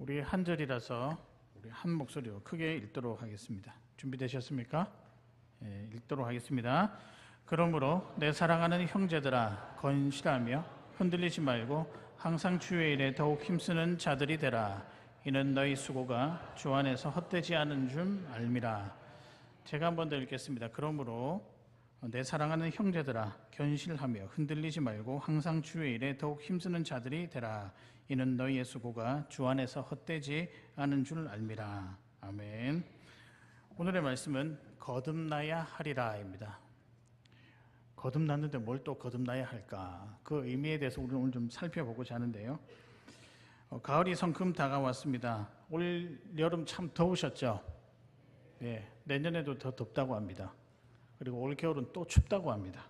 우리 한 절이라서 우리 한 목소리로 크게 읽도록 하겠습니다. 준비되셨습니까? 읽도록 하겠습니다. 그러므로 내 사랑하는 형제들아, 건실하며 흔들리지 말고 항상 주의 일에 더욱 힘쓰는 자들이 되라. 이는 너희 수고가 주 안에서 헛되지 않은 줄 알미라. 제가 한 번 더 읽겠습니다. 그러므로 내 사랑하는 형제들아, 견실하며 흔들리지 말고 항상 주의 일에 더욱 힘쓰는 자들이 되라. 이는 너희의 수고가 주 안에서 헛되지 않은 줄 알미라. 아멘. 오늘의 말씀은 거듭나야 하리라입니다. 거듭났는데 뭘 또 거듭나야 할까? 그 의미에 대해서 우리는 오늘 좀 살펴보고자 하는데요. 가을이 성큼 다가왔습니다. 올 여름 참 더우셨죠? 내년에도 더 덥다고 합니다. 그리고 올 겨울은 또 춥다고 합니다.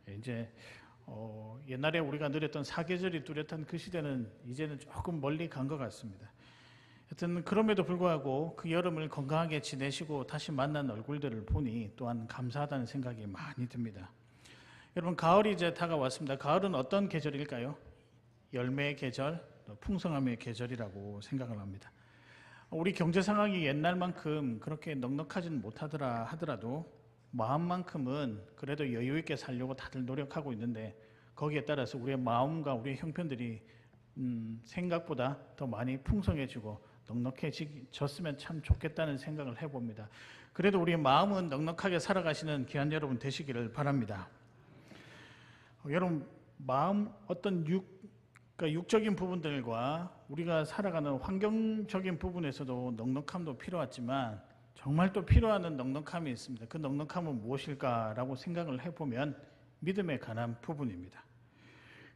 이제 옛날에 우리가 누렸던 사계절이 뚜렷한 그 시대는 이제는 조금 멀리 간 것 같습니다. 하여튼 그럼에도 불구하고 그 여름을 건강하게 지내시고 다시 만난 얼굴들을 보니 또한 감사하다는 생각이 많이 듭니다. 여러분, 가을이 이제 다가왔습니다. 가을은 어떤 계절일까요? 열매의 계절, 풍성함의 계절이라고 생각을 합니다. 우리 경제 상황이 옛날만큼 그렇게 넉넉하지는 못하더라 하더라도 마음만큼은 그래도 여유 있게 살려고 다들 노력하고 있는데, 거기에 따라서 우리의 마음과 우리의 형편들이 생각보다 더 많이 풍성해지고 넉넉해졌으면 참 좋겠다는 생각을 해봅니다. 그래도 우리의 마음은 넉넉하게 살아가시는 귀한 여러분 되시기를 바랍니다. 여러분, 마음 어떤 육적인 부분들과 우리가 살아가는 환경적인 부분에서도 넉넉함도 필요하지만 정말 또 필요한 넉넉함이 있습니다. 그 넉넉함은 무엇일까라고 생각을 해보면 믿음에 관한 부분입니다.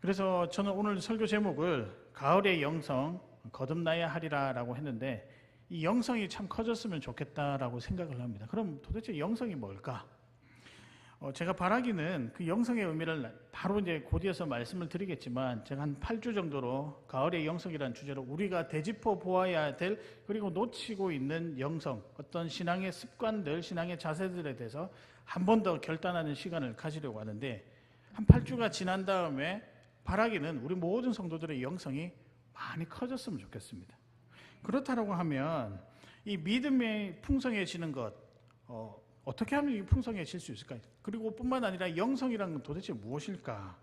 그래서 저는 오늘 설교 제목을 가을의 영성, 거듭나야 하리라라고 했는데, 이 영성이 참 커졌으면 좋겠다라고 생각을 합니다. 그럼 도대체 영성이 뭘까? 제가 바라기는 그 영성의 의미를 바로 이제 곧이어서 말씀을 드리겠지만, 제가 한 8주 정도로 가을의 영성이라는 주제로 우리가 되짚어 보아야 될, 그리고 놓치고 있는 영성, 어떤 신앙의 습관들, 신앙의 자세들에 대해서 한 번 더 결단하는 시간을 가지려고 하는데, 한 8주가 지난 다음에 바라기는 우리 모든 성도들의 영성이 많이 커졌으면 좋겠습니다. 그렇다고 하면 이 믿음이 풍성해지는 것, 어떻게 하면 이 풍성해질 수 있을까요? 그리고 뿐만 아니라 영성이란 건 도대체 무엇일까?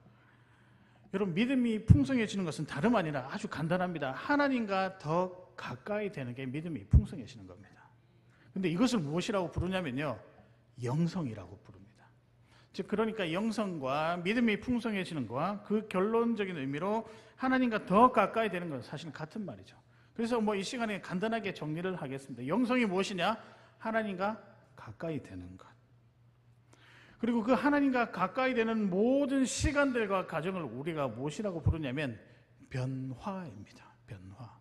여러분, 믿음이 풍성해지는 것은 다름 아니라 아주 간단합니다. 하나님과 더 가까이 되는 게 믿음이 풍성해지는 겁니다. 근데 이것을 무엇이라고 부르냐면요, 영성이라고 부릅니다. 즉, 그러니까 영성과 믿음이 풍성해지는 것과 그 결론적인 의미로 하나님과 더 가까이 되는 것은 사실 같은 말이죠. 그래서 이 시간에 간단하게 정리를 하겠습니다. 영성이 무엇이냐? 하나님과 가까이 되는 것. 그리고 그 하나님과 가까이 되는 모든 시간들과 과정을 우리가 무엇이라고 부르냐면 변화입니다. 변화.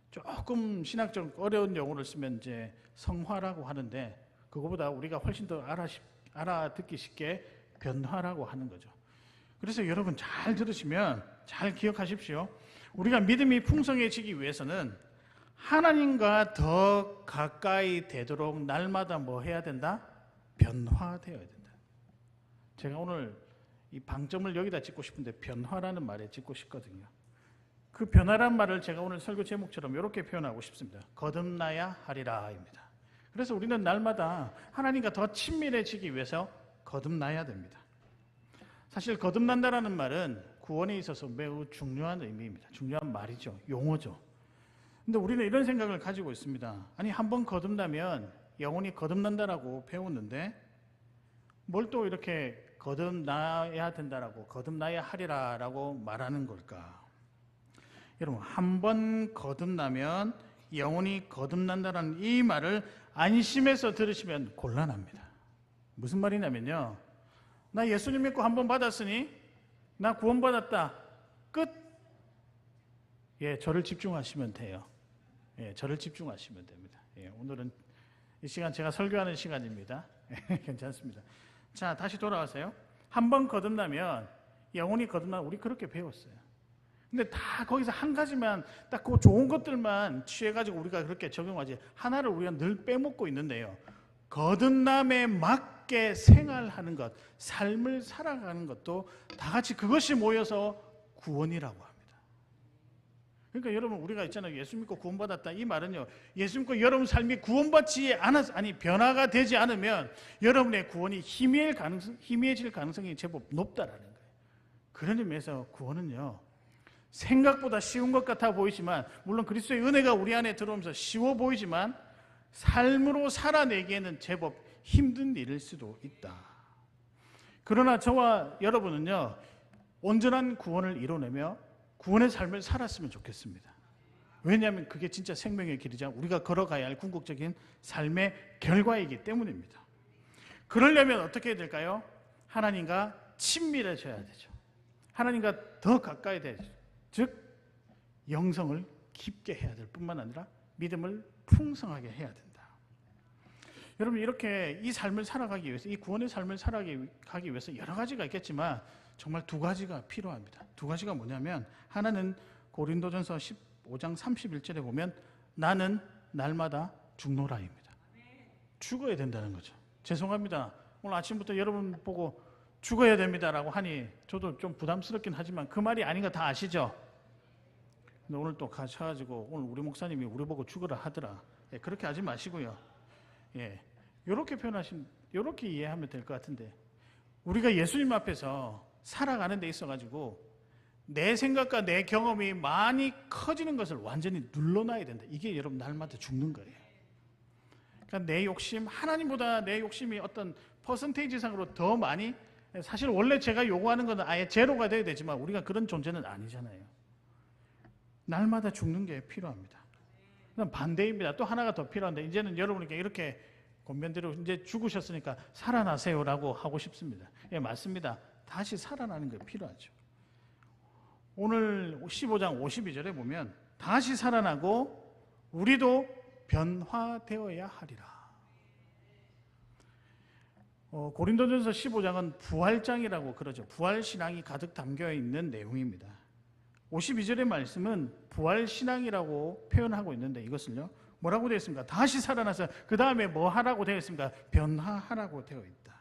조금 신학적 어려운 용어를 쓰면 이제 성화라고 하는데, 그거보다 우리가 훨씬 더 알아듣기 쉽게 변화라고 하는 거죠. 그래서 여러분 잘 들으시면 잘 기억하십시오. 우리가 믿음이 풍성해지기 위해서는 하나님과 더 가까이 되도록 날마다 뭐 해야 된다? 변화되어야 된다. 제가 오늘 이 방점을 여기다 찍고 싶은데 변화라는 말에 찍고 싶거든요. 그 변화란 말을 제가 오늘 설교 제목처럼 이렇게 표현하고 싶습니다. 거듭나야 하리라입니다. 그래서 우리는 날마다 하나님과 더 친밀해지기 위해서 거듭나야 됩니다. 사실 거듭난다라는 말은 구원에 있어서 매우 중요한 의미입니다. 중요한 말이죠. 용어죠. 근데 우리는 이런 생각을 가지고 있습니다. 아니, 한번 거듭나면 영혼이 거듭난다라고 배웠는데 뭘 또 이렇게 거듭나야 된다라고, 거듭나야 하리라라고 말하는 걸까? 여러분, 한번 거듭나면 영혼이 거듭난다라는 이 말을 안심해서 들으시면 곤란합니다. 무슨 말이냐면요, 나 예수님 믿고 한 번 받았으니 나 구원받았다, 끝. 저를 집중하시면 돼요. 저를 집중하시면 됩니다. 오늘은 이 시간 제가 설교하는 시간입니다. 괜찮습니다. 자, 다시 돌아와서요. 한 번 거듭나면 영혼이 거듭나면 우리 그렇게 배웠어요. 근데 다 거기서 한 가지만, 딱 그 좋은 것들만 취해가지고 우리가 그렇게 적용하지, 하나를 우리가 늘 빼먹고 있는데요, 거듭남에 맞게 생활하는 것, 삶을 살아가는 것도 다 같이 그것이 모여서 구원이라고 합니다. 그러니까 여러분 우리가 있잖아요. 예수 믿고 구원받았다. 이 말은요. 예수 믿고 여러분 삶이 구원받지 않아서 변화가 되지 않으면 여러분의 구원이 희미해질 가능성이 제법 높다라는 거예요. 그런 의미에서 구원은요. 생각보다 쉬운 것 같아 보이지만 물론 그리스도의 은혜가 우리 안에 들어오면서 쉬워 보이지만 삶으로 살아내기에는 제법 힘든 일일 수도 있다. 그러나 저와 여러분은요. 온전한 구원을 이뤄내며 구원의 삶을 살았으면 좋겠습니다. 왜냐하면 그게 진짜 생명의 길이자 우리가 걸어가야 할 궁극적인 삶의 결과이기 때문입니다. 그러려면 어떻게 해야 될까요? 하나님과 친밀해져야 되죠. 하나님과 더 가까이 되죠. 즉 영성을 깊게 해야 될 뿐만 아니라 믿음을 풍성하게 해야 된다. 여러분 이렇게 이 삶을 살아가기 위해서 이 구원의 삶을 살아가기 위해서 여러 가지가 있겠지만 정말 두 가지가 필요합니다. 두 가지가 뭐냐면 하나는 고린도전서 15장 31절에 보면 나는 날마다 죽노라입니다. 죽어야 된다는 거죠. 죄송합니다. 오늘 아침부터 여러분 보고 죽어야 됩니다라고 하니 저도 좀 부담스럽긴 하지만 그 말이 아닌 거 다 아시죠? 근데 오늘 또 가셔가지고 오늘 우리 목사님이 우리 보고 죽으라 하더라. 예, 그렇게 하지 마시고요. 예, 이렇게 이해하면 될 것 같은데 우리가 예수님 앞에서 살아가는 데 있어가지고 내 생각과 내 경험이 많이 커지는 것을 완전히 눌러놔야 된다. 이게 여러분 날마다 죽는 거예요. 그러니까 내 욕심, 하나님보다 내 욕심이 어떤 퍼센테이지상으로 더 많이 사실 원래 제가 요구하는 건 아예 제로가 돼야 되지만 우리가 그런 존재는 아니잖아요. 날마다 죽는 게 필요합니다. 그럼 반대입니다. 또 하나가 더 필요한데 이제는 여러분에게 이렇게 권면대로 이제 죽으셨으니까 살아나세요라고 하고 싶습니다. 예, 맞습니다. 다시 살아나는 게 필요하죠. 오늘 15장 52절에 보면 다시 살아나고 우리도 변화되어야 하리라. 고린도전서 15장은 부활장이라고 그러죠. 부활신앙이 가득 담겨 있는 내용입니다. 52절의 말씀은 부활신앙이라고 표현하고 있는데 이것을요. 뭐라고 되어 있습니까? 다시 살아나서 그 다음에 뭐 하라고 되어 있습니까? 변화하라고 되어 있다.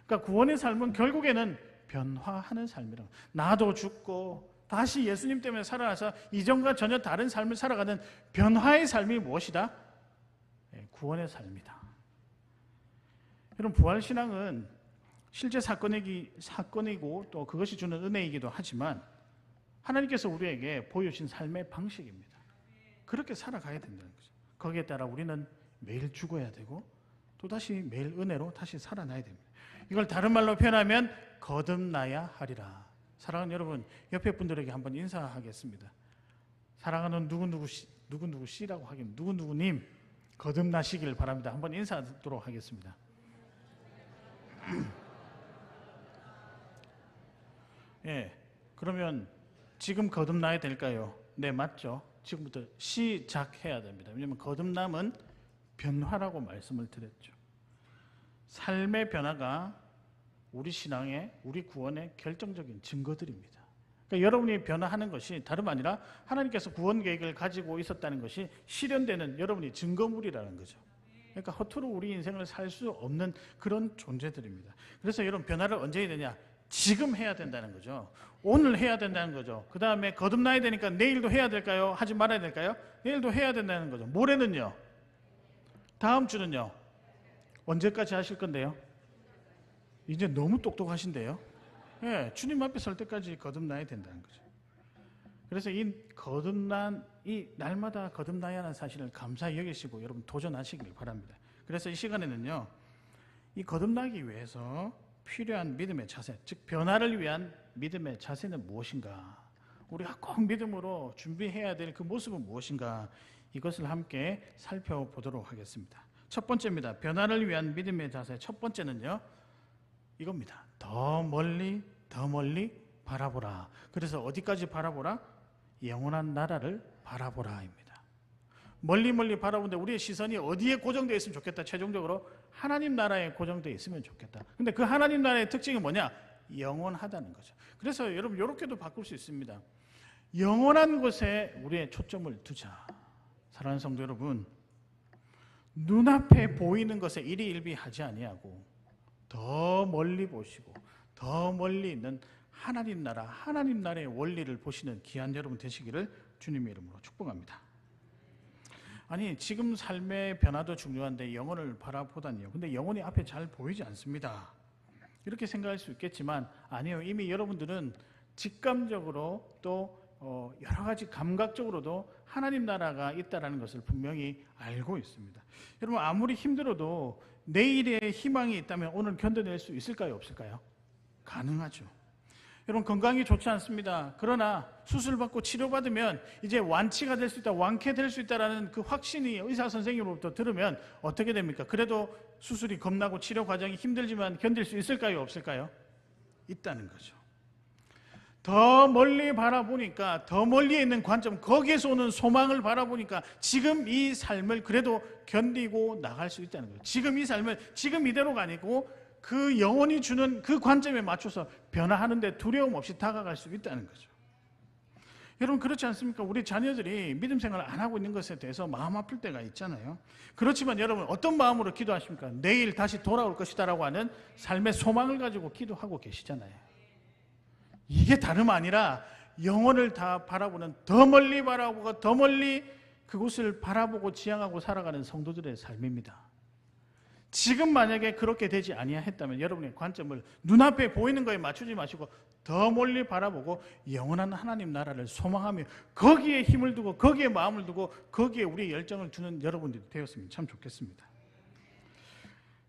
그러니까 구원의 삶은 결국에는 변화하는 삶이라고. 나도 죽고 다시 예수님 때문에 살아나서 이전과 전혀 다른 삶을 살아가는 변화의 삶이 무엇이다? 구원의 삶이다. 여러분 부활신앙은 실제 사건이고 또 그것이 주는 은혜이기도 하지만 하나님께서 우리에게 보여주신 삶의 방식입니다. 그렇게 살아가야 된다는 거죠. 거기에 따라 우리는 매일 죽어야 되고 또다시 매일 은혜로 다시 살아나야 됩니다. 이걸 다른 말로 표현하면 거듭나야 하리라. 사랑하는 여러분, 옆에 분들에게 한번 인사하겠습니다. 사랑하는 누구누구 씨라고 하긴 누구누구님 거듭나시길 바랍니다. 한번 인사하도록 하겠습니다. 예, 그러면 지금 거듭나야 될까요? 네, 맞죠. 지금부터 시작해야 됩니다. 왜냐하면 거듭남은 변화라고 말씀을 드렸죠. 삶의 변화가 우리 신앙의, 우리 구원의 결정적인 증거들입니다. 그러니까 여러분이 변화하는 것이 다름 아니라 하나님께서 구원 계획을 가지고 있었다는 것이 실현되는 여러분이 증거물이라는 거죠. 그러니까 허투루 우리 인생을 살 수 없는 그런 존재들입니다. 그래서 여러분 변화를 언제 해야 되냐? 지금 해야 된다는 거죠. 오늘 해야 된다는 거죠. 그 다음에 거듭나야 되니까 내일도 해야 될까요? 하지 말아야 될까요? 내일도 해야 된다는 거죠. 모레는요? 다음 주는요? 언제까지 하실 건데요? 이제 너무 똑똑하신데요? 예, 주님 앞에 설 때까지 거듭나야 된다는 거죠. 그래서 이 날마다 거듭나야 하는 사실을 감사히 여기시고 여러분 도전하시길 바랍니다. 그래서 이 시간에는요, 이 거듭나기 위해서 필요한 믿음의 자세, 즉 변화를 위한 믿음의 자세는 무엇인가? 우리가 꼭 믿음으로 준비해야 될 그 모습은 무엇인가? 이것을 함께 살펴보도록 하겠습니다. 첫 번째입니다. 변화를 위한 믿음의 자세. 첫 번째는요, 이겁니다. 더 멀리 바라보라. 그래서 어디까지 바라보라? 영원한 나라를 바라보라입니다. 멀리 바라보는데 우리의 시선이 어디에 고정되어 있으면 좋겠다? 최종적으로 하나님 나라에 고정되어 있으면 좋겠다. 근데 그 하나님 나라의 특징이 뭐냐? 영원하다는 거죠. 그래서 여러분 이렇게도 바꿀 수 있습니다. 영원한 곳에 우리의 초점을 두자. 사랑하는 성도 여러분, 눈앞에 보이는 것에 일희일비하지 아니하고 더 멀리 보시고 더 멀리 있는 하나님 나라의 원리를 보시는 귀한 여러분 되시기를 주님의 이름으로 축복합니다. 아니, 지금 삶의 변화도 중요한데 영혼을 바라보다니요. 근데 영혼이 앞에 잘 보이지 않습니다. 이렇게 생각할 수 있겠지만 아니요. 이미 여러분들은 직감적으로 또 여러 가지 감각적으로도 하나님 나라가 있다는 것을 분명히 알고 있습니다. 여러분, 아무리 힘들어도 내일의 희망이 있다면 오늘 견뎌낼 수 있을까요? 없을까요? 가능하죠. 여러분, 건강이 좋지 않습니다. 그러나 수술받고 치료받으면 이제 완치가 될 수 있다, 완쾌될 수 있다는 그 확신이 의사 선생님으로부터 들으면 어떻게 됩니까? 그래도 수술이 겁나고 치료 과정이 힘들지만 견딜 수 있을까요? 없을까요? 있다는 거죠. 더 멀리 바라보니까, 더 멀리에 있는 관점, 거기에서 오는 소망을 바라보니까 지금 이 삶을 그래도 견디고 나갈 수 있다는 거예요. 지금 이 삶을 지금 이대로가 아니고 그 영혼이 주는 그 관점에 맞춰서 변화하는데 두려움 없이 다가갈 수 있다는 거죠. 여러분, 그렇지 않습니까? 우리 자녀들이 믿음 생활을 안 하고 있는 것에 대해서 마음 아플 때가 있잖아요. 그렇지만 여러분, 어떤 마음으로 기도하십니까? 내일 다시 돌아올 것이다라고 하는 삶의 소망을 가지고 기도하고 계시잖아요. 이게 다름 아니라 영혼을 다 바라보는, 더 멀리 바라보고 더 멀리 그곳을 바라보고 지향하고 살아가는 성도들의 삶입니다. 지금 만약에 그렇게 되지 아니했다면 여러분의 관점을 눈앞에 보이는 거에 맞추지 마시고 더 멀리 바라보고 영원한 하나님 나라를 소망하며 거기에 힘을 두고 거기에 마음을 두고 거기에 우리의 열정을 두는 여러분들이 되었으면 참 좋겠습니다.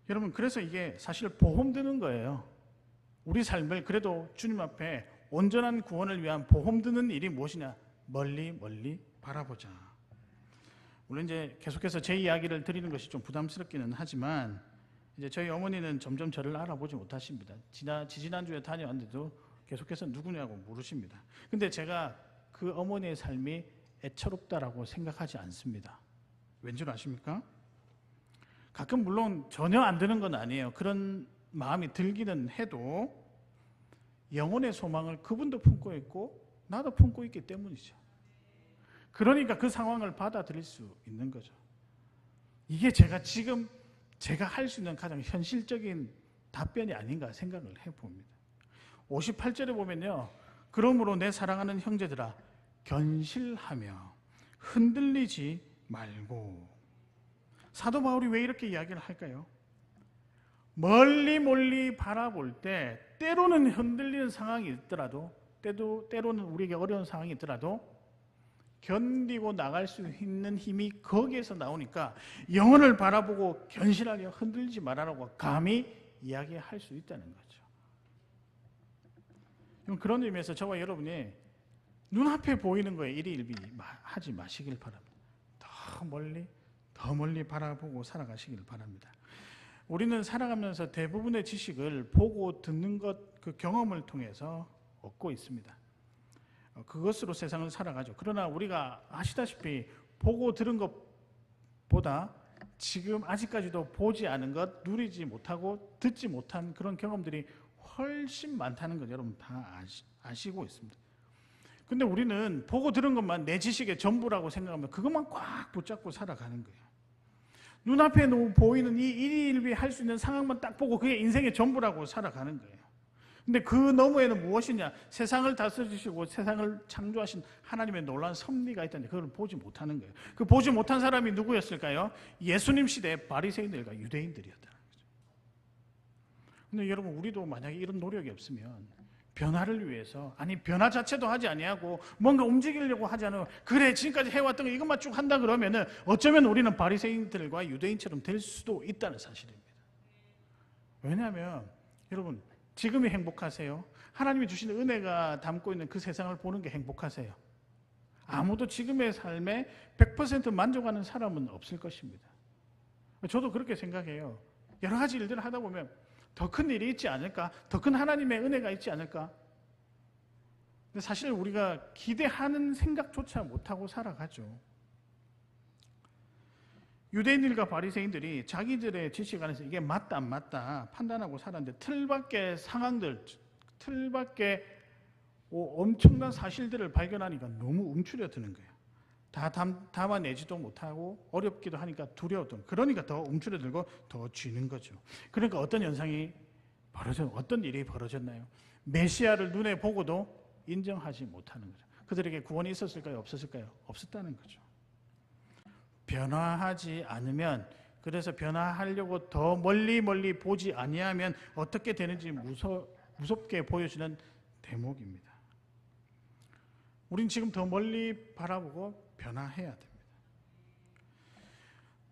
여러분, 그래서 이게 사실 보험 드는 거예요. 우리 삶을 그래도 주님 앞에 온전한 구원을 위한 보험 드는 일이 무엇이냐? 멀리 멀리 바라보자. 물론 이제 계속해서 제 이야기를 드리는 것이 좀 부담스럽기는 하지만 이제 저희 어머니는 점점 저를 알아보지 못하십니다. 지지난주에 다녀왔는데도 계속해서 누구냐고 물으십니다. 근데 제가 그 어머니의 삶이 애처롭다라고 생각하지 않습니다. 왠지 아십니까? 가끔 물론 전혀 안 드는 건 아니에요. 그런 마음이 들기는 해도 영혼의 소망을 그분도 품고 있고 나도 품고 있기 때문이죠. 그러니까 그 상황을 받아들일 수 있는 거죠. 이게 지금 제가 할 수 있는 가장 현실적인 답변이 아닌가 생각을 해봅니다. 58절에 보면요, 그러므로 내 사랑하는 형제들아 견실하며 흔들리지 말고. 사도 바울이 왜 이렇게 이야기를 할까요? 멀리 바라볼 때 때로는 흔들리는 상황이 있더라도 때로는 우리에게 어려운 상황이 있더라도 견디고 나갈 수 있는 힘이 거기에서 나오니까 영혼을 바라보고 견실하게 흔들리지 말아라고 감히 이야기할 수 있다는 거죠. 그런 의미에서 저와 여러분이 눈앞에 보이는 거에 일희일비 하지 마시길 바랍니다. 더 멀리 바라보고 살아가시길 바랍니다. 우리는 살아가면서 대부분의 지식을 보고 듣는 것, 그 경험을 통해서 얻고 있습니다. 그것으로 세상을 살아가죠. 그러나 우리가 아시다시피 보고 들은 것보다 지금 아직까지도 보지 않은 것, 누리지 못하고 듣지 못한 그런 경험들이 훨씬 많다는 것 여러분 다 아시고 있습니다. 근데 우리는 보고 들은 것만 내 지식의 전부라고 생각하면 그것만 꽉 붙잡고 살아가는 거예요. 눈앞에 보이는 이 일일비 할 수 있는 상황만 딱 보고 그게 인생의 전부라고 살아가는 거예요. 근데 그 너머에는 무엇이냐? 세상을 다스리시고 세상을 창조하신 하나님의 놀라운 섭리가 있다는데 그걸 보지 못하는 거예요. 그 보지 못한 사람이 누구였을까요? 예수님 시대의 바리새인들과 유대인들이었다는 거죠. 근데 여러분, 우리도 만약에 이런 노력이 없으면 변화를 위해서, 아니 변화 자체도 하지 아니하고 뭔가 움직이려고 하지 않으면 그래 지금까지 해왔던 거 이것만 쭉 한다 그러면은 어쩌면 우리는 바리새인들과 유대인처럼 될 수도 있다는 사실입니다. 왜냐하면 여러분, 지금이 행복하세요? 하나님이 주신 은혜가 담고 있는 그 세상을 보는 게 행복하세요? 아무도 지금의 삶에 100% 만족하는 사람은 없을 것입니다. 저도 그렇게 생각해요. 여러 가지 일들을 하다 보면 더 큰 일이 있지 않을까? 더 큰 하나님의 은혜가 있지 않을까? 근데 사실 우리가 기대하는 생각조차 못하고 살아가죠. 유대인들과 바리새인들이 자기들의 지식 안에서 이게 맞다 안 맞다 판단하고 살았는데 틀밖의 상황들, 틀밖의 엄청난 사실들을 발견하니까 너무 움츠려드는 거예요. 다 담아내지도 못하고 어렵기도 하니까 두려웠던, 그러니까 더 움츠려들고 더 쥐는 거죠. 그러니까 어떤 현상이 어떤 일이 벌어졌나요? 메시아를 눈에 보고도 인정하지 못하는 거죠. 그들에게 구원이 있었을까요? 없었을까요? 없었다는 거죠. 변화하지 않으면, 그래서 변화하려고 더 멀리 보지 아니하면 어떻게 되는지 무섭게 보여주는 대목입니다. 우린 지금 더 멀리 바라보고 변화해야 됩니다.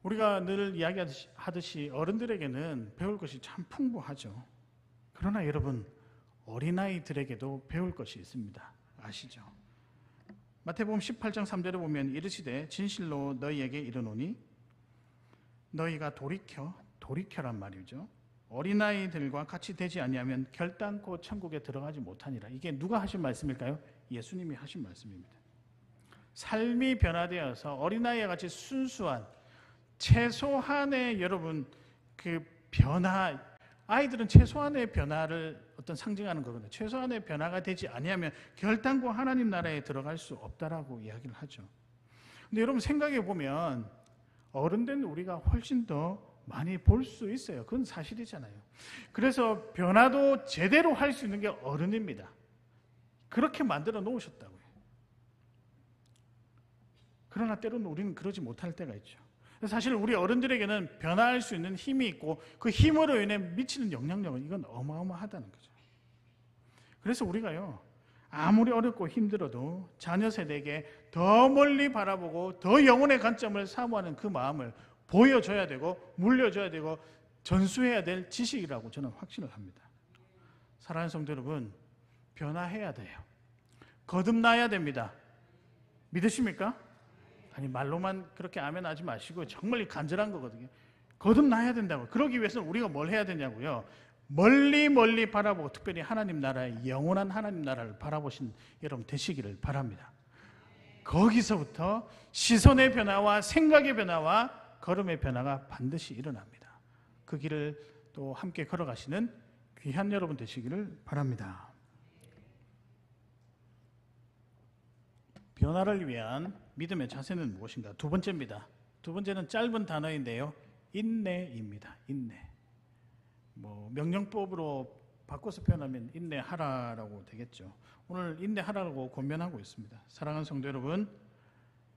우리가 늘 이야기하듯이 어른들에게는 배울 것이 참 풍부하죠. 그러나 여러분, 어린아이들에게도 배울 것이 있습니다. 아시죠? 마태복음 18장 3절에 보면 이르시되 진실로 너희에게 이르노니 너희가 돌이켜란 말이죠. 어린아이들과 같이 되지 아니하면 결단코 천국에 들어가지 못하니라. 이게 누가 하신 말씀일까요? 예수님이 하신 말씀입니다. 삶이 변화되어서 어린아이와 같이 순수한 최소한의 여러분 그 변화, 아이들은 최소한의 변화를 어떤 상징하는 거거든요. 최소한의 변화가 되지 아니하면 결단코 하나님 나라에 들어갈 수 없다라고 이야기를 하죠. 근데 여러분 생각해 보면 어른된 우리가 훨씬 더 많이 볼 수 있어요. 그건 사실이잖아요. 그래서 변화도 제대로 할 수 있는 게 어른입니다. 그렇게 만들어 놓으셨다고요. 그러나 때로는 우리는 그러지 못할 때가 있죠. 사실 우리 어른들에게는 변화할 수 있는 힘이 있고 그 힘으로 인해 미치는 영향력은 이건 어마어마하다는 거죠. 그래서 우리가요, 아무리 어렵고 힘들어도 자녀 세대에게 더 멀리 바라보고 더 영혼의 관점을 사모하는 그 마음을 보여줘야 되고 물려줘야 되고 전수해야 될 지식이라고 저는 확신을 합니다. 사랑하는 성도 여러분, 변화해야 돼요. 거듭나야 됩니다. 믿으십니까? 아니 말로만 그렇게 아멘 하지 마시고 정말 간절한 거거든요. 거듭나야 된다고. 그러기 위해서는 우리가 뭘 해야 되냐고요. 멀리 바라보고 특별히 하나님 나라의 영원한 하나님 나라를 바라보신 여러분 되시기를 바랍니다. 거기서부터 시선의 변화와 생각의 변화와 걸음의 변화가 반드시 일어납니다. 그 길을 또 함께 걸어가시는 귀한 여러분 되시기를 바랍니다. 변화를 위한 믿음의 자세는 무엇인가? 두 번째입니다. 두 번째는 짧은 단어인데요. 인내입니다. 인내. 명령법으로 바꿔서 표현하면 인내하라라고 되겠죠. 오늘 인내하라고 권면하고 있습니다. 사랑하는 성도 여러분,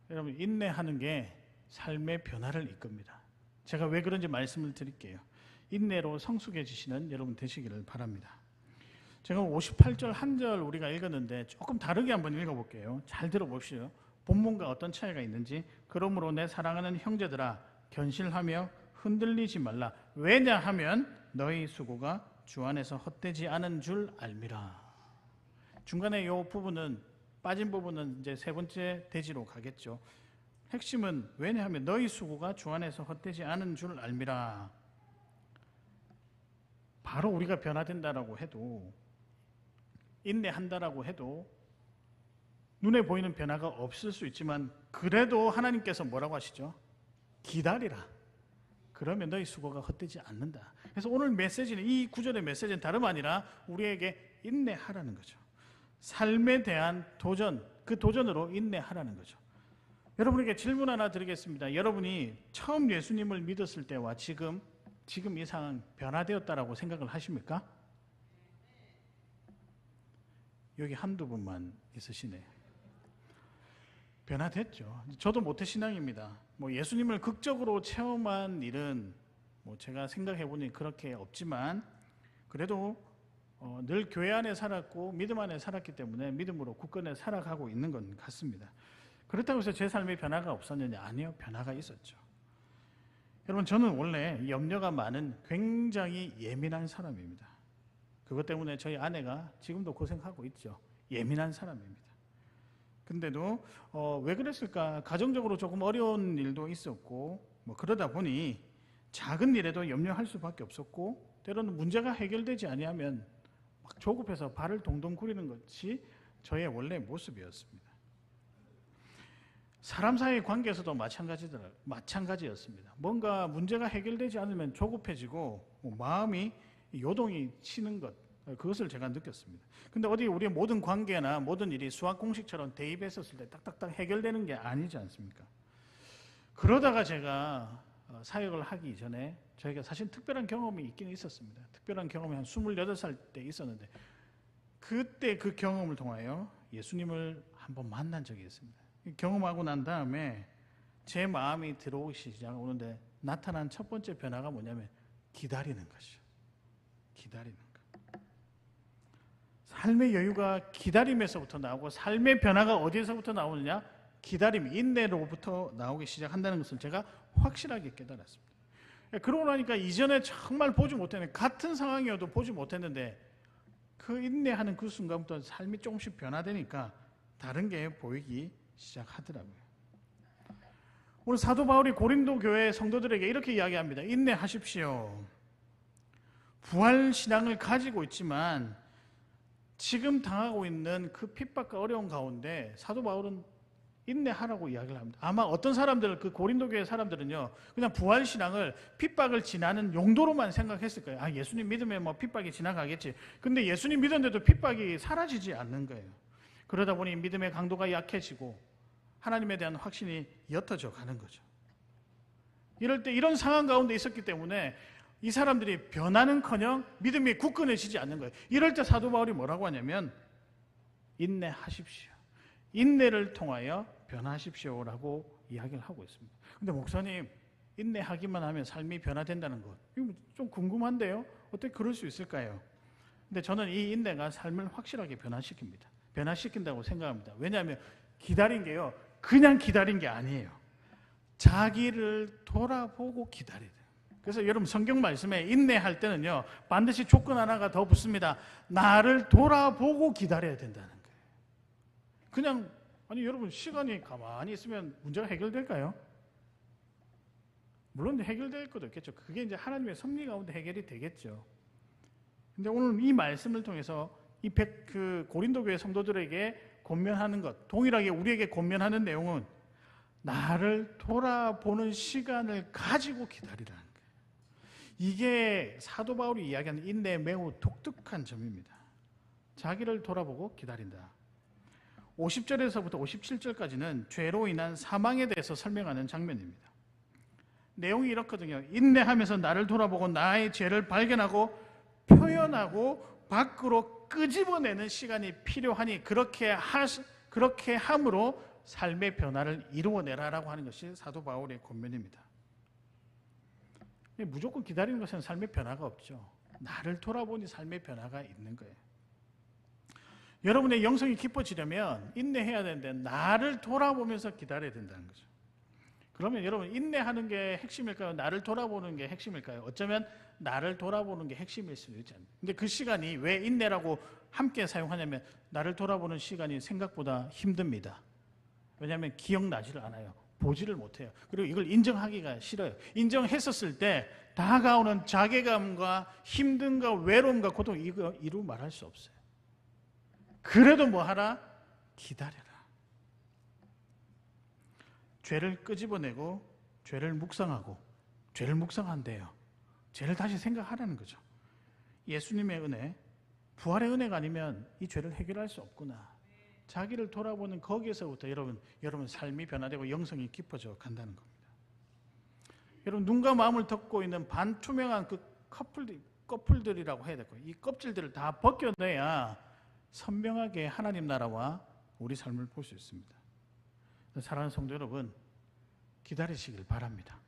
인내하는 게 삶의 변화를 이끕니다. 제가 왜 그런지 말씀을 드릴게요. 인내로 성숙해지시는 여러분 되시기를 바랍니다. 제가 58절 한 절 우리가 읽었는데 조금 다르게 한번 읽어볼게요. 잘 들어보시죠. 본문과 어떤 차이가 있는지. 그러므로 내 사랑하는 형제들아 견실하며 흔들리지 말라. 왜냐하면 너희 수고가 주 안에서 헛되지 않은 줄 알미라. 중간에 이 부분은 빠진 부분은 이제 세 번째 대지로 가겠죠. 핵심은 왜냐하면 너희 수고가 주 안에서 헛되지 않은 줄 알미라. 바로 우리가 변화된다라고 해도 인내한다라고 해도 눈에 보이는 변화가 없을 수 있지만 그래도 하나님께서 뭐라고 하시죠? 기다리라. 그러면 너희 수고가 헛되지 않는다. 그래서 오늘 메시지는 이 구절의 메시지는 다름 아니라 우리에게 인내하라는 거죠. 삶에 대한 도전, 그 도전으로 인내하라는 거죠. 여러분에게 질문 하나 드리겠습니다. 여러분이 처음 예수님을 믿었을 때와 지금 이 상황 변화되었다라고 생각을 하십니까? 여기 한두 분만 있으시네요. 변화됐죠. 저도 모태신앙입니다. 예수님을 극적으로 체험한 일은 제가 생각해보니 그렇게 없지만 그래도 늘 교회 안에 살았고 믿음 안에 살았기 때문에 믿음으로 굳건히 살아가고 있는 건 같습니다. 그렇다고 해서 제 삶에 변화가 없었느냐? 아니요, 변화가 있었죠. 여러분, 저는 원래 염려가 많은 굉장히 예민한 사람입니다. 그것 때문에 저희 아내가 지금도 고생하고 있죠. 예민한 사람입니다. 근데도 왜 그랬을까? 가정적으로 조금 어려운 일도 있었고 그러다 보니 작은 일에도 염려할 수밖에 없었고 때로는 문제가 해결되지 아니하면 막 조급해서 발을 동동 구리는 것이 저의 원래 모습이었습니다. 사람 사이의 관계에서도 마찬가지였습니다. 뭔가 문제가 해결되지 않으면 조급해지고 마음이 요동이 치는 것, 그것을 제가 느꼈습니다. 근데 어디 우리의 모든 관계나 모든 일이 수학 공식처럼 대입했었을 때 딱딱딱 해결되는 게 아니지 않습니까? 그러다가 제가 사역을 하기 전에 저희가 사실 특별한 경험이 있긴 있었습니다. 특별한 경험이 한 28살 때 있었는데 그때 그 경험을 통하여 예수님을 한번 만난 적이 있습니다. 경험하고 난 다음에 제 마음이 들어오기 시작하는데 나타난 첫 번째 변화가 뭐냐면 기다리는 것이죠. 기다리는 것. 삶의 여유가 기다림에서부터 나오고 삶의 변화가 어디에서부터 나오느냐? 기다림, 인내로부터 나오기 시작한다는 것을 제가 확실하게 깨달았습니다. 그러고 나니까 이전에 정말 보지 못했는데 같은 상황이어도 보지 못했는데 그 인내하는 그 순간부터 삶이 조금씩 변화되니까 다른 게 보이기 시작하더라고요. 오늘 사도 바울이 고린도 교회 성도들에게 이렇게 이야기합니다. 인내하십시오. 부활 신앙을 가지고 있지만 지금 당하고 있는 그 핍박과 어려운 가운데 사도 바울은 인내하라고 이야기를 합니다. 아마 어떤 사람들, 그 고린도 교회 사람들은요, 그냥 부활 신앙을 핍박을 지나는 용도로만 생각했을 거예요. 아, 예수님 믿으면 뭐 핍박이 지나가겠지. 근데 예수님 믿었는데도 핍박이 사라지지 않는 거예요. 그러다 보니 믿음의 강도가 약해지고 하나님에 대한 확신이 옅어져 가는 거죠. 이럴 때 이런 상황 가운데 있었기 때문에 이 사람들이 변화는커녕 믿음이 굳건해지지 않는 거예요. 이럴 때 사도 바울이 뭐라고 하냐면 인내하십시오. 인내를 통하여 변화하십시오라고 이야기를 하고 있습니다. 근데 목사님, 인내하기만 하면 삶이 변화된다는 것, 이거 좀 궁금한데요? 어떻게 그럴 수 있을까요? 근데 저는 이 인내가 삶을 확실하게 변화시킵니다. 변화시킨다고 생각합니다. 왜냐하면 기다린 게요, 그냥 기다린 게 아니에요. 자기를 돌아보고 기다려야 돼요. 그래서 여러분 성경 말씀에 인내할 때는요, 반드시 조건 하나가 더 붙습니다. 나를 돌아보고 기다려야 된다는 거예요. 그냥, 아니 여러분, 시간이 가만히 있으면 문제가 해결될까요? 물론 해결될 것도 있겠죠. 그게 이제 하나님의 섭리 가운데 해결이 되겠죠. 근데 오늘 이 말씀을 통해서 이 고린도 교회 성도들에게 권면하는 것, 동일하게 우리에게 권면하는 내용은 나를 돌아보는 시간을 가지고 기다리라는 거예요. 이게 사도 바울이 이야기하는 인내의 매우 독특한 점입니다. 자기를 돌아보고 기다린다. 50절에서부터 57절까지는 죄로 인한 사망에 대해서 설명하는 장면입니다. 내용이 이렇거든요. 인내하면서 나를 돌아보고 나의 죄를 발견하고 표현하고 밖으로 끄집어내는 시간이 필요하니 그렇게 함으로 삶의 변화를 이루어내라라고 하는 것이 사도 바울의 권면입니다. 무조건 기다리는 것은 삶의 변화가 없죠. 나를 돌아보니 삶의 변화가 있는 거예요. 여러분의 영성이 깊어지려면 인내해야 되는데 나를 돌아보면서 기다려야 된다는 거죠. 그러면 여러분, 인내하는 게 핵심일까요? 나를 돌아보는 게 핵심일까요? 어쩌면 나를 돌아보는 게 핵심일 수도 있지 않나요? 근데 그 시간이 왜 인내라고 함께 사용하냐면 나를 돌아보는 시간이 생각보다 힘듭니다. 왜냐하면 기억나지를 않아요. 보지를 못해요. 그리고 이걸 인정하기가 싫어요. 인정했었을 때 다가오는 자괴감과 힘듦과 외로움과 고통, 이거 이루 말할 수 없어요. 그래도 뭐 하라? 기다려라. 죄를 끄집어내고 죄를 묵상하고, 죄를 묵상한대요. 죄를 다시 생각하라는 거죠. 예수님의 은혜, 부활의 은혜가 아니면 이 죄를 해결할 수 없구나. 자기를 돌아보는 거기에서부터 여러분 삶이 변화되고 영성이 깊어져 간다는 겁니다. 여러분, 눈과 마음을 덮고 있는 반투명한 그 커플들이라고 해야 될 거예요. 이 껍질들을 다 벗겨내야 선명하게 하나님 나라와 우리 삶을 볼 수 있습니다. 사랑하는 성도 여러분, 기다리시길 바랍니다.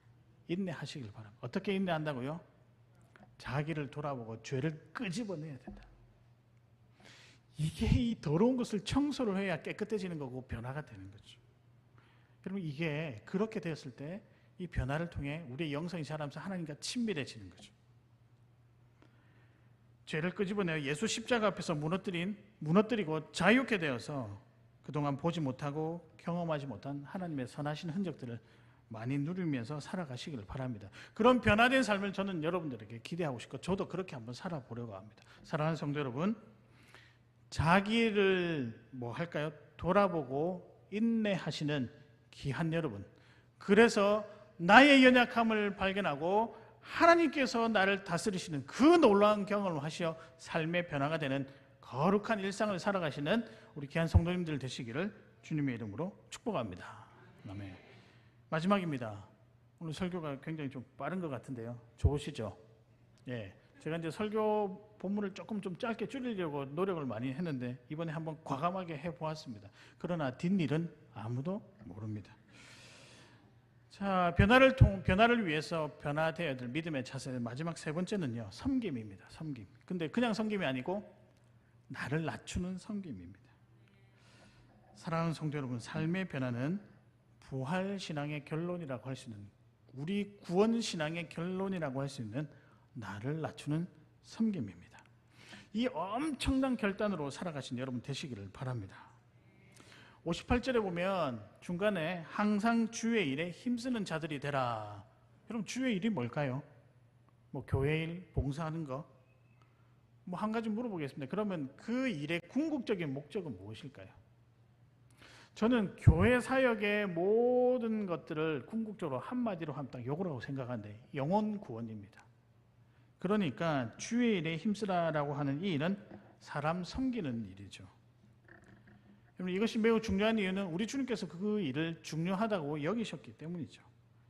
인내하시길 바랍니다. 어떻게 인내한다고요? 자기를 돌아보고 죄를 끄집어내야 된다. 이게 이 더러운 것을 청소를 해야 깨끗해지는 거고 변화가 되는 거죠. 여러분, 이게 그렇게 되었을 때 이 변화를 통해 우리의 영성이 자라면서 하나님과 친밀해지는 거죠. 죄를 끄집어내어 예수 십자가 앞에서 무너뜨리고 자유케 되어서 그동안 보지 못하고 경험하지 못한 하나님의 선하신 흔적들을 많이 누리면서 살아가시기를 바랍니다. 그런 변화된 삶을 저는 여러분들에게 기대하고 싶고 저도 그렇게 한번 살아보려고 합니다. 사랑하는 성도 여러분, 자기를 돌아보고 인내하시는 귀한 여러분, 그래서 나의 연약함을 발견하고 하나님께서 나를 다스리시는 그 놀라운 경험을 하시어 삶의 변화가 되는 거룩한 일상을 살아가시는 우리 귀한 성도님들 되시기를 주님의 이름으로 축복합니다. 아멘. 마지막입니다. 오늘 설교가 굉장히 좀 빠른 것 같은데요. 좋으시죠? 예, 제가 이제 설교 본문을 조금 좀 짧게 줄이려고 노력을 많이 했는데 이번에 한번 과감하게 해보았습니다. 그러나 뒷일은 아무도 모릅니다. 자, 변화를 위해서 변화되어야 될 믿음의 자세 마지막 세 번째는요, 섬김입니다. 섬김. 근데 그냥 섬김이 아니고 나를 낮추는 섬김입니다. 사랑하는 성도 여러분, 삶의 변화는 부활 신앙의 결론이라고 할 수 있는, 우리 구원 신앙의 결론이라고 할 수 있는 나를 낮추는 섬김입니다. 이 엄청난 결단으로 살아가신 여러분 되시기를 바랍니다. 58절에 보면 중간에 항상 주의 일에 힘쓰는 자들이 되라. 여러분, 주의 일이 뭘까요? 뭐 교회 일, 봉사하는 거? 뭐 한 가지 물어보겠습니다. 그러면 그 일의 궁극적인 목적은 무엇일까요? 저는 교회 사역의 모든 것들을 궁극적으로 한마디로 하면 딱 요거라고 생각하는데, 영혼 구원입니다. 그러니까 주의 일에 힘쓰라라고 하는 이 일은 사람 섬기는 일이죠. 이것이 매우 중요한 이유는 우리 주님께서 그 일을 중요하다고 여기셨기 때문이죠.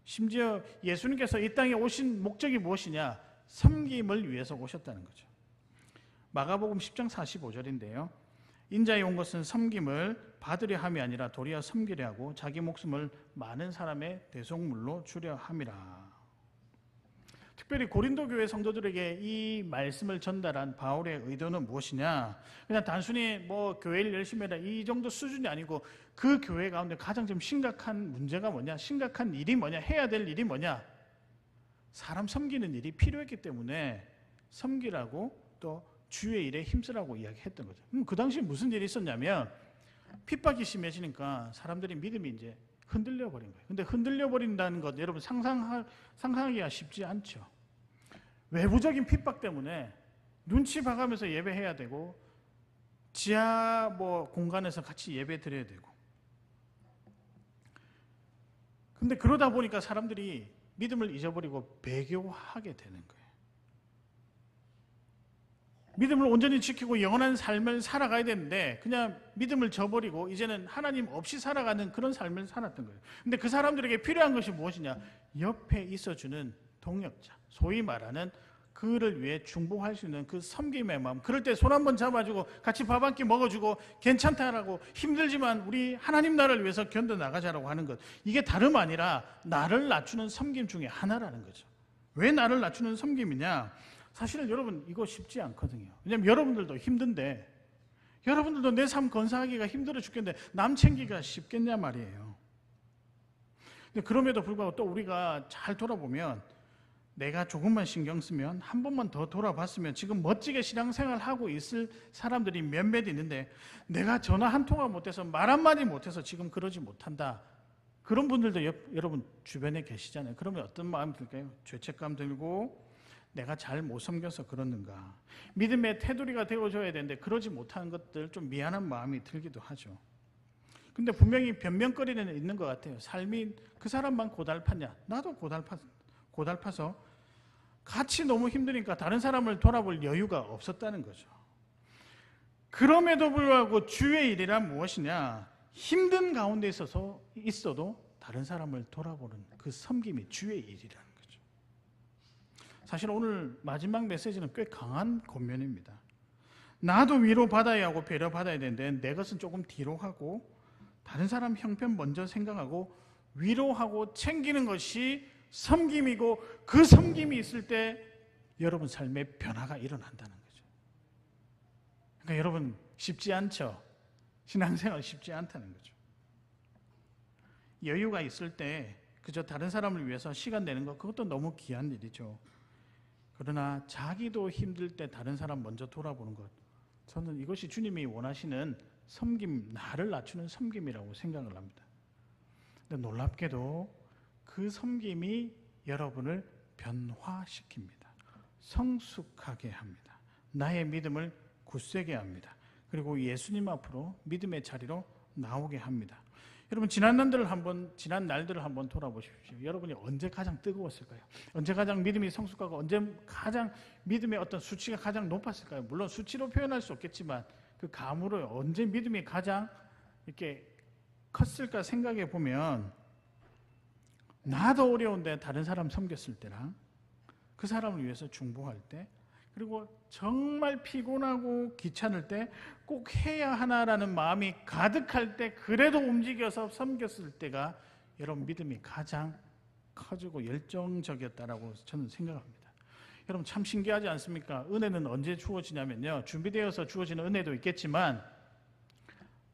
심지어 예수님께서 이 땅에 오신 목적이 무엇이냐? 섬김을 위해서 오셨다는 거죠. 마가복음 10장 45절인데요. 인자에 온 것은 섬김을 받으려 함이 아니라 도리어 섬기려 하고 자기 목숨을 많은 사람의 대속물로 주려 함이라. 특별히 고린도 교회 성도들에게 이 말씀을 전달한 바울의 의도는 무엇이냐? 그냥 단순히 뭐 교회를 열심히 해라 이 정도 수준이 아니고, 그 교회 가운데 가장 좀 심각한 문제가 뭐냐? 심각한 일이 뭐냐? 해야 될 일이 뭐냐? 사람 섬기는 일이 필요했기 때문에 섬기라고, 또 주의 일에 힘쓰라고 이야기했던 거죠. 그 당시 무슨 일이 있었냐면, 핍박이 심해지니까 사람들이 믿음이 이제 흔들려 버린 거예요. 근데 흔들려 버린다는 것, 여러분 상상하기가 쉽지 않죠. 외부적인 핍박 때문에 눈치 봐가면서 예배해야 되고, 지하 공간에서 같이 예배 드려야 되고. 근데 그러다 보니까 사람들이 믿음을 잊어버리고 배교하게 되는 거예요. 믿음을 온전히 지키고 영원한 삶을 살아가야 되는데 그냥 믿음을 저버리고 이제는 하나님 없이 살아가는 그런 삶을 살았던 거예요. 근데 그 사람들에게 필요한 것이 무엇이냐? 옆에 있어주는 동역자, 소위 말하는 그를 위해 중보할 수 있는 그 섬김의 마음. 그럴 때 손 한번 잡아주고 같이 밥 한 끼 먹어주고 괜찮다라고, 힘들지만 우리 하나님 나라를 위해서 견뎌나가자라고 하는 것. 이게 다름 아니라 나를 낮추는 섬김 중에 하나라는 거죠. 왜 나를 낮추는 섬김이냐? 사실은 여러분 이거 쉽지 않거든요. 왜냐하면 여러분들도 힘든데, 여러분들도 내 삶 건사하기가 힘들어 죽겠는데 남 챙기기가 쉽겠냐 말이에요. 근데 그럼에도 불구하고 또 우리가 잘 돌아보면, 내가 조금만 신경 쓰면, 한 번만 더 돌아봤으면 지금 멋지게 신앙생활하고 있을 사람들이 몇몇 있는데, 내가 전화 한 통화 못해서 말 한마디 못해서 지금 그러지 못한다. 그런 분들도 여러분 주변에 계시잖아요. 그러면 어떤 마음이 들까요? 죄책감 들고, 내가 잘 못 섬겨서 그러는가, 믿음의 테두리가 되어줘야 되는데 그러지 못하는 것들, 좀 미안한 마음이 들기도 하죠. 근데 분명히 변명거리는 있는 것 같아요. 삶이 그 사람만 고달팠냐? 나도 고달파서 같이 너무 힘드니까 다른 사람을 돌아볼 여유가 없었다는 거죠. 그럼에도 불구하고 주의 일이란 무엇이냐? 힘든 가운데 있어도 다른 사람을 돌아보는 그 섬김이 주의 일이라는 거죠. 사실 오늘 마지막 메시지는 꽤 강한 권면입니다. 나도 위로받아야 하고 배려받아야 되는데 내 것은 조금 뒤로 하고 다른 사람 형편 먼저 생각하고 위로하고 챙기는 것이 섬김이고, 그 섬김이 있을 때 여러분 삶에 변화가 일어난다는 거죠. 그러니까 여러분 쉽지 않죠. 신앙생활 쉽지 않다는 거죠. 여유가 있을 때 그저 다른 사람을 위해서 시간 내는 것, 그것도 너무 귀한 일이죠. 그러나 자기도 힘들 때 다른 사람 먼저 돌아보는 것, 저는 이것이 주님이 원하시는 섬김, 나를 낮추는 섬김이라고 생각을 합니다. 근데 놀랍게도 그 섬김이 여러분을 변화시킵니다. 성숙하게 합니다. 나의 믿음을 굳세게 합니다. 그리고 예수님 앞으로 믿음의 자리로 나오게 합니다. 여러분 지난 날들을 한번 돌아보십시오. 여러분이 언제 가장 뜨거웠을까요? 언제 가장 믿음이 성숙하고 언제 가장 믿음의 어떤 수치가 가장 높았을까요? 물론 수치로 표현할 수 없겠지만 그 감으로 언제 믿음이 가장 이렇게 컸을까 생각해 보면, 나도 어려운데 다른 사람 섬겼을 때랑 그 사람을 위해서 중보할 때, 그리고 정말 피곤하고 귀찮을 때 꼭 해야 하나라는 마음이 가득할 때 그래도 움직여서 섬겼을 때가 여러분 믿음이 가장 커지고 열정적이었다라고 저는 생각합니다. 여러분 참 신기하지 않습니까? 은혜는 언제 주어지냐면요, 준비되어서 주어지는 은혜도 있겠지만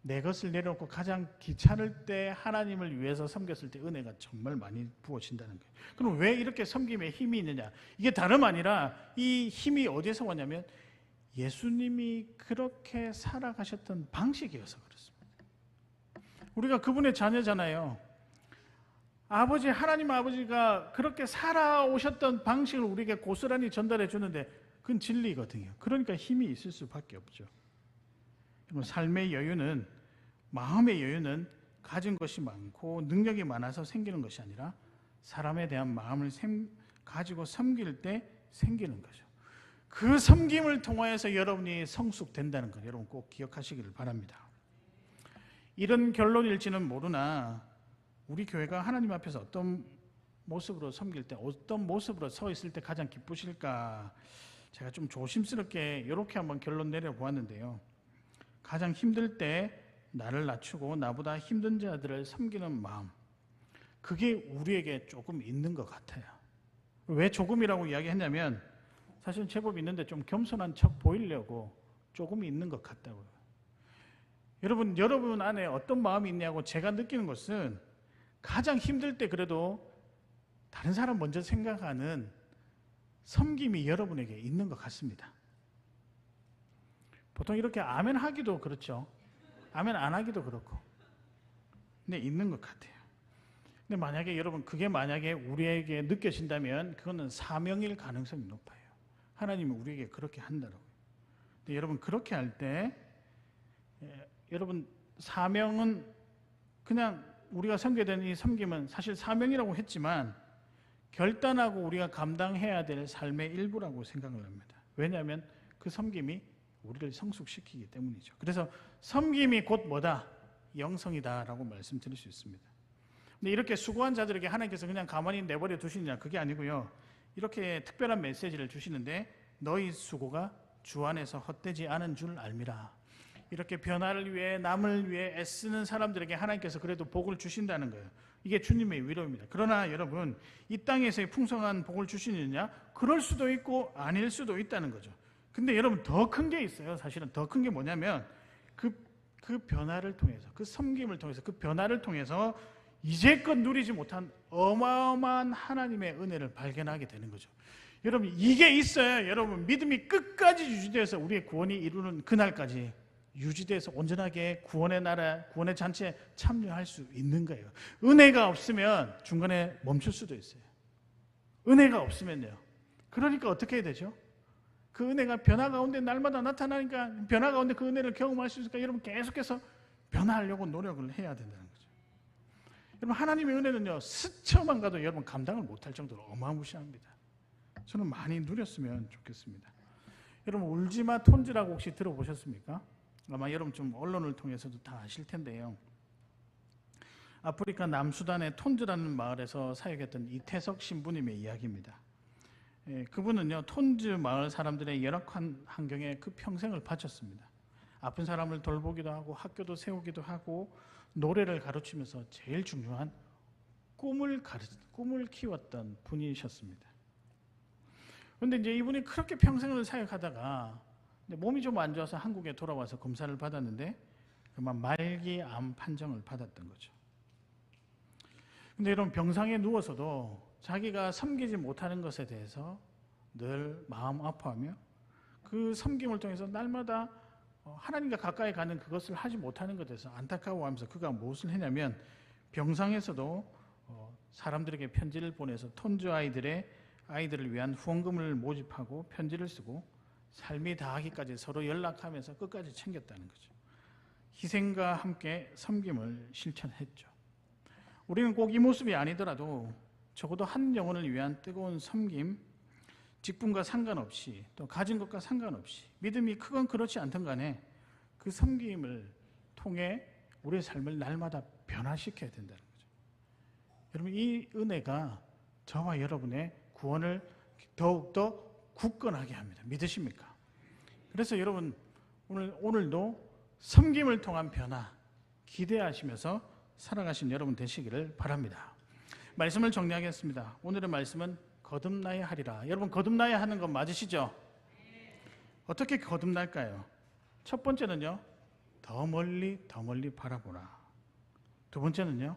내 것을 내려놓고 가장 귀찮을 때 하나님을 위해서 섬겼을 때 은혜가 정말 많이 부어진다는 거예요. 그럼 왜 이렇게 섬김에 힘이 있느냐? 이게 다름 아니라 이 힘이 어디에서 왔냐면 예수님이 그렇게 살아가셨던 방식이어서 그렇습니다. 우리가 그분의 자녀잖아요. 하나님 아버지가 그렇게 살아오셨던 방식을 우리에게 고스란히 전달해 주는데 그건 진리거든요. 그러니까 힘이 있을 수밖에 없죠. 삶의 여유는, 마음의 여유는 가진 것이 많고 능력이 많아서 생기는 것이 아니라 사람에 대한 마음을 가지고 섬길 때 생기는 거죠. 그 섬김을 통하여서 여러분이 성숙된다는 것, 여러분 꼭 기억하시기를 바랍니다. 이런 결론일지는 모르나 우리 교회가 하나님 앞에서 어떤 모습으로 섬길 때, 어떤 모습으로 서 있을 때 가장 기쁘실까, 제가 좀 조심스럽게 이렇게 한번 결론 내려보았는데요. 가장 힘들 때 나를 낮추고 나보다 힘든 자들을 섬기는 마음, 그게 우리에게 조금 있는 것 같아요. 왜 조금이라고 이야기했냐면 사실은 제법 있는데 좀 겸손한 척 보이려고 조금 있는 것 같다고요. 여러분 안에 어떤 마음이 있냐고 제가 느끼는 것은 가장 힘들 때 그래도 다른 사람 먼저 생각하는 섬김이 여러분에게 있는 것 같습니다. 보통 이렇게 아멘 하기도 그렇죠. 아멘 안 하기도 그렇고. 근데 있는 것 같아요. 근데 만약에 여러분 그게 만약에 우리에게 느껴진다면 그거는 사명일 가능성이 높아요. 하나님이 우리에게 그렇게 한다라고요. 근데 여러분 그렇게 할 때 여러분 사명은 그냥 우리가 섬겨야 되는 이 섬김은 사실 사명이라고 했지만 결단하고 우리가 감당해야 될 삶의 일부라고 생각을 합니다. 왜냐하면 그 섬김이 우리를 성숙시키기 때문이죠. 그래서 섬김이 곧 뭐다? 영성이다라고 말씀드릴 수 있습니다. 근데 이렇게 수고한 자들에게 하나님께서 그냥 가만히 내버려 두시느냐? 그게 아니고요. 이렇게 특별한 메시지를 주시는데 너희 수고가 주 안에서 헛되지 않은 줄 알미라. 이렇게 변화를 위해 남을 위해 애쓰는 사람들에게 하나님께서 그래도 복을 주신다는 거예요. 이게 주님의 위로입니다. 그러나 여러분 이 땅에서의 풍성한 복을 주시느냐? 그럴 수도 있고 아닐 수도 있다는 거죠. 근데 여러분 더 큰 게 있어요. 사실은 더 큰 게 뭐냐면 그 변화를 통해서, 그 섬김을 통해서, 그 변화를 통해서 이제껏 누리지 못한 어마어마한 하나님의 은혜를 발견하게 되는 거죠. 여러분 이게 있어야 여러분 믿음이 끝까지 유지돼서 우리의 구원이 이루는 그날까지 유지돼서 온전하게 구원의 나라, 구원의 잔치에 참여할 수 있는 거예요. 은혜가 없으면 중간에 멈출 수도 있어요. 은혜가 없으면요. 그러니까 어떻게 해야 되죠? 그 은혜가 변화 가운데 날마다 나타나니까 변화 가운데 그 은혜를 경험할 수 있으니까 여러분 계속해서 변화하려고 노력을 해야 된다는 거죠. 여러분 하나님의 은혜는요 스쳐만 가도 여러분 감당을 못할 정도로 어마무시합니다. 저는 많이 누렸으면 좋겠습니다. 여러분 울지마 톤즈라고 혹시 들어보셨습니까? 아마 여러분 좀 언론을 통해서도 다 아실 텐데요. 아프리카 남수단의 톤즈라는 마을에서 사역했던 이태석 신부님의 이야기입니다. 그분은요 톤즈 마을 사람들의 열악한 환경에 그 평생을 바쳤습니다. 아픈 사람을 돌보기도 하고 학교도 세우기도 하고 노래를 가르치면서 제일 중요한 꿈을 키웠던 분이셨습니다. 그런데 이제 이분이 그렇게 평생을 사역하다가 몸이 좀 안 좋아서 한국에 돌아와서 검사를 받았는데 그만 말기암 판정을 받았던 거죠. 근데 여러분 병상에 누워서도 자기가 섬기지 못하는 것에 대해서 늘 마음 아파하며 그 섬김을 통해서 날마다 하나님과 가까이 가는 그것을 하지 못하는 것에 대해서 안타까워하면서 그가 무엇을 했냐면 병상에서도 사람들에게 편지를 보내서 톤즈 아이들을 위한 후원금을 모집하고 편지를 쓰고 삶이 다하기까지 서로 연락하면서 끝까지 챙겼다는 거죠. 희생과 함께 섬김을 실천했죠. 우리는 꼭 이 모습이 아니더라도 적어도 한 영혼을 위한 뜨거운 섬김, 직분과 상관없이 또 가진 것과 상관없이 믿음이 크건 그렇지 않든 간에 그 섬김을 통해 우리의 삶을 날마다 변화시켜야 된다는 거죠. 여러분 이 은혜가 저와 여러분의 구원을 더욱더 굳건하게 합니다. 믿으십니까? 그래서 여러분 오늘도 섬김을 통한 변화 기대하시면서 살아가신 여러분 되시기를 바랍니다. 말씀을 정리하겠습니다. 오늘의 말씀은 거듭나야 하리라. 여러분 거듭나야 하는 건 맞으시죠? 어떻게 거듭날까요? 첫 번째는요, 더 멀리 바라보라. 두 번째는요,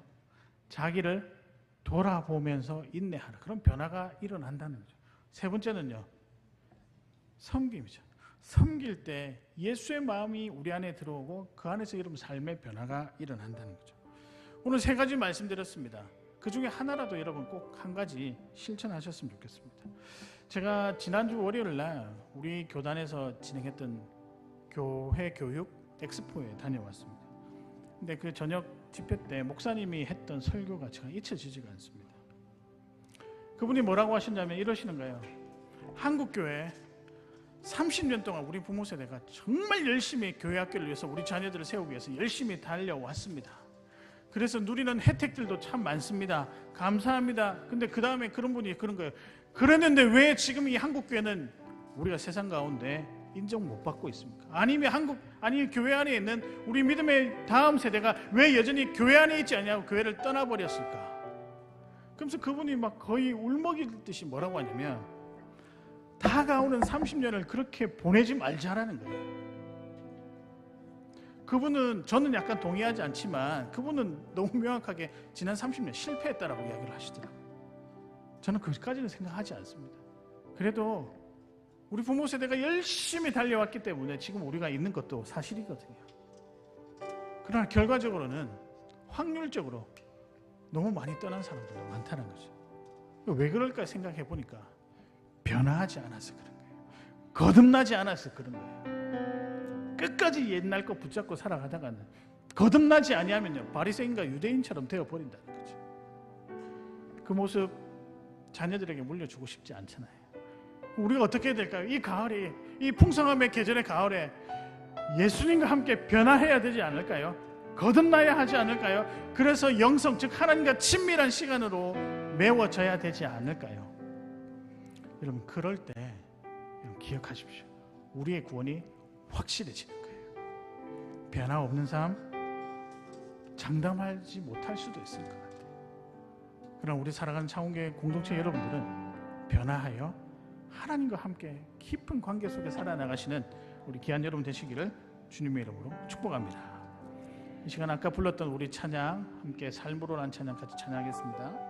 자기를 돌아보면서 인내하라. 그런 변화가 일어난다는 거죠. 세 번째는요, 섬김이죠. 섬길 때 예수의 마음이 우리 안에 들어오고 그 안에서 여러분 삶의 변화가 일어난다는 거죠. 오늘 세 가지 말씀드렸습니다. 그 중에 하나라도 여러분 꼭 한 가지 실천하셨으면 좋겠습니다. 제가 지난주 월요일 날 우리 교단에서 진행했던 교회 교육 엑스포에 다녀왔습니다. 근데 그 저녁 집회 때 목사님이 했던 설교가 제가 잊혀지지가 않습니다. 그분이 뭐라고 하셨냐면 이러시는 거예요. 한국교회 30년 동안 우리 부모 세대가 정말 열심히 교회 학교를 위해서 우리 자녀들을 세우기 위해서 열심히 달려왔습니다. 그래서 누리는 혜택들도 참 많습니다. 감사합니다. 근데 그 다음에 그런 분이 그런 거예요. 그랬는데 왜 지금 이 한국교회는 우리가 세상 가운데 인정 못 받고 있습니까? 아니면 교회 안에 있는 우리 믿음의 다음 세대가 왜 여전히 교회 안에 있지 않냐고 교회를 떠나버렸을까? 그러면서 그분이 막 거의 울먹이듯이 뭐라고 하냐면 다가오는 30년을 그렇게 보내지 말자라는 거예요. 그분은 저는 약간 동의하지 않지만 그분은 너무 명확하게 지난 30년 실패했다라고 이야기를 하시더라고요. 저는 그것까지는 생각하지 않습니다. 그래도 우리 부모 세대가 열심히 달려왔기 때문에 지금 우리가 있는 것도 사실이거든요. 그러나 결과적으로는 확률적으로 너무 많이 떠난 사람들도 많다는 거죠. 왜 그럴까 생각해 보니까 변화하지 않아서 그런 거예요. 거듭나지 않아서 그런 거예요. 끝까지 옛날 거 붙잡고 살아가다가는 거듭나지 아니하면요 바리새인과 유대인처럼 되어버린다는 거죠. 그 모습 자녀들에게 물려주고 싶지 않잖아요. 우리가 어떻게 해야 될까요? 이 가을이, 이 풍성함의 계절의 가을에 예수님과 함께 변화해야 되지 않을까요? 거듭나야 하지 않을까요? 그래서 영성, 즉 하나님과 친밀한 시간으로 메워져야 되지 않을까요? 여러분 그럴 때 여러분 기억하십시오. 우리의 구원이 확실해지는 거예요. 변화 없는 삶 장담하지 못할 수도 있을 것 같아요. 그러나 우리 살아가는 창원교회 공동체 여러분들은 변화하여 하나님과 함께 깊은 관계 속에 살아나가시는 우리 귀한 여러분 되시기를 주님의 이름으로 축복합니다. 이 시간 아까 불렀던 우리 찬양 함께 삶으로라는 찬양 같이 찬양하겠습니다.